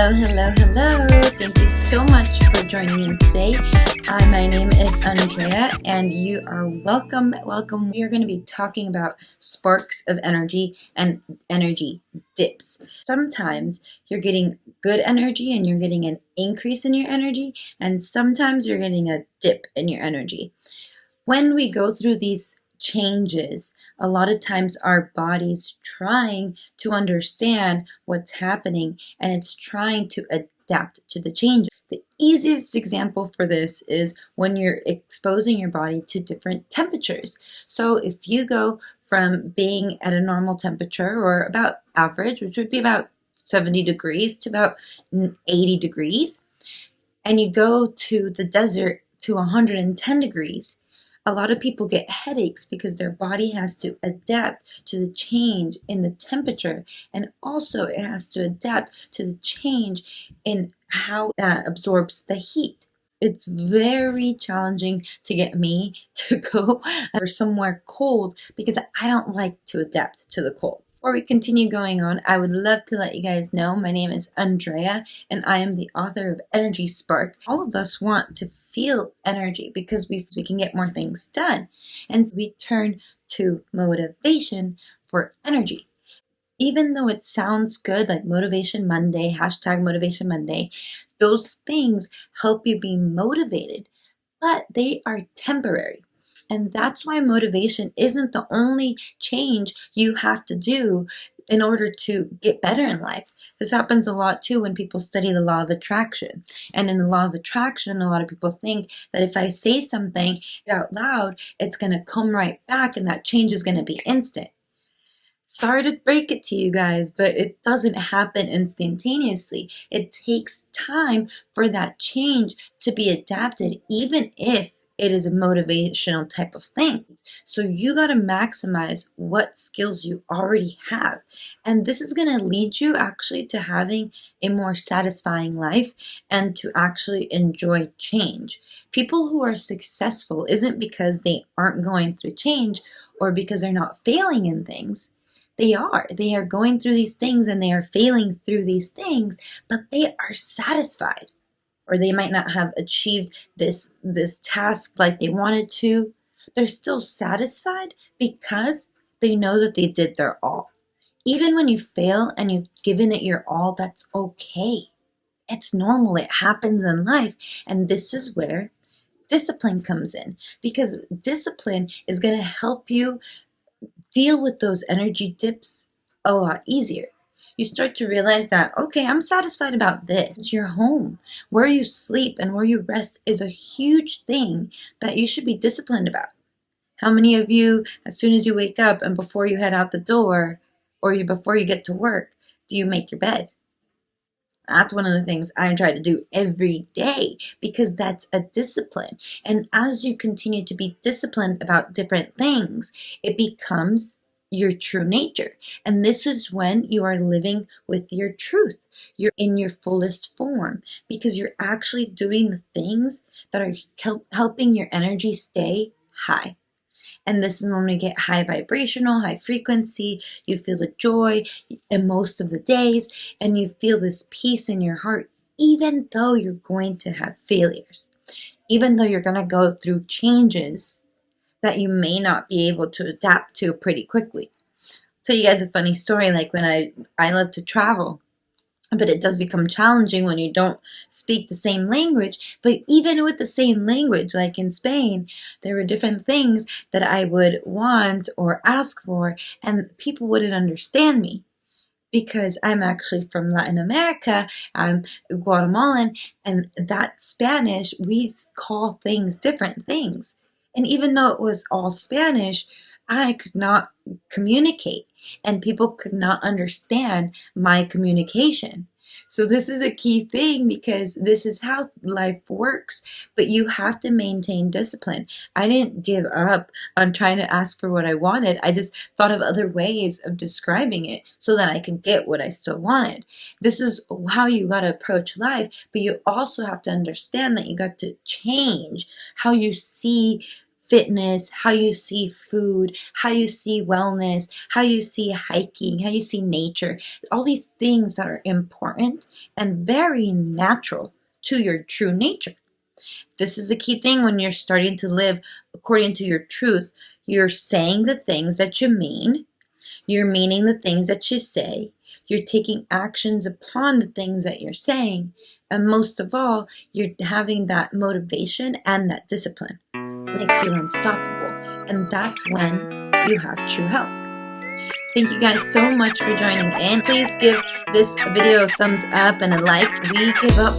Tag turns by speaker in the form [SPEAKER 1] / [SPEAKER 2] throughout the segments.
[SPEAKER 1] Hello, hello, hello. Thank you so much for joining in today. My name is Andrea and you are welcome. We are going to be talking about sparks of energy and energy dips. Sometimes you're getting good energy and you're getting an increase in your energy, and sometimes you're getting a dip in your energy. When we go through these changes, a lot of times our body's trying to understand what's happening and it's trying to adapt to the change. The easiest example for this is when you're exposing your body to different temperatures. So if you go from being at a normal temperature or about average, which would be about 70 degrees to about 80 degrees, and you go to the desert to 110 degrees, a lot of people get headaches because their body has to adapt to the change in the temperature, and also it has to adapt to the change in how it absorbs the heat. It's very challenging to get me to go somewhere cold because I don't like to adapt to the cold. Before we continue going on, I would love to let you guys know my name is Andrea and I am the author of Energy Spark. All of us want to feel energy because we can get more things done, and we turn to motivation for energy. Even though it sounds good, like Motivation Monday, hashtag Motivation Monday, those things help you be motivated, but they are temporary. And that's why motivation isn't the only change you have to do in order to get better in life. This happens a lot too when people study the law of attraction. And in the law of attraction, a lot of people think that if I say something out loud, it's going to come right back and that change is going to be instant. Sorry to break it to you guys, but it doesn't happen instantaneously. It takes time for that change to be adapted, even if it is a motivational type of thing. So you got to maximize what skills you already have. And this is going to lead you actually to having a more satisfying life and to actually enjoy change. People who are successful isn't because they aren't going through change or because they're not failing in things. They are going through these things and they are failing through these things, but they are satisfied. Or they might not have achieved this task like they wanted to. They're still satisfied because they know that they did their all. Even when you fail and you've given it your all, that's okay. It's normal. It happens in life. And this is where discipline comes in, because discipline is going to help you deal with those energy dips a lot easier. You start to realize that, okay, I'm satisfied about this. It's your home. Where you sleep and where you rest is a huge thing that you should be disciplined about. How many of you, as soon as you wake up and before you head out the door or before you get to work, do you make your bed? That's one of the things I try to do every day because that's a discipline. And as you continue to be disciplined about different things, it becomes your true nature. And this is when you are living with your truth. You're in your fullest form because you're actually doing the things that are helping your energy stay high. And this is when we get high vibrational, high frequency. You feel the joy in most of the days, and you feel this peace in your heart, even though you're going to have failures, even though you're going to go through changes that you may not be able to adapt to pretty quickly. I'll tell you guys a funny story, like when I love to travel, but it does become challenging when you don't speak the same language. But even with the same language, like in Spain, there were different things that I would want or ask for, and people wouldn't understand me. Because I'm actually from Latin America, I'm Guatemalan, and that Spanish, we call things different things. And even though it was all Spanish, I could not communicate and people could not understand my communication. So this is a key thing because this is how life works, but you have to maintain discipline. I didn't give up on trying to ask for what I wanted. I just thought of other ways of describing it so that I could get what I still wanted. This is how you got to approach life, but you also have to understand that you got to change how you see fitness, how you see food, how you see wellness, how you see hiking, how you see nature, all these things that are important and very natural to your true nature. This is the key thing when you're starting to live according to your truth. You're saying the things that you mean. You're meaning the things that you say. You're taking actions upon the things that you're saying. And most of all, you're having that motivation and that discipline. It makes you unstoppable. And that's when you have true health. Thank you guys so much for joining in. Please give this video a thumbs up and a like. We give up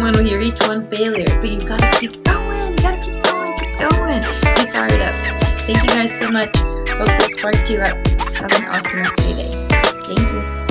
[SPEAKER 1] when we reach one failure, but you gotta keep going. You gotta keep going, keep going. Be fired up. Thank you guys so much. Hope this sparked you up. Have an awesome rest of your day. Thank you.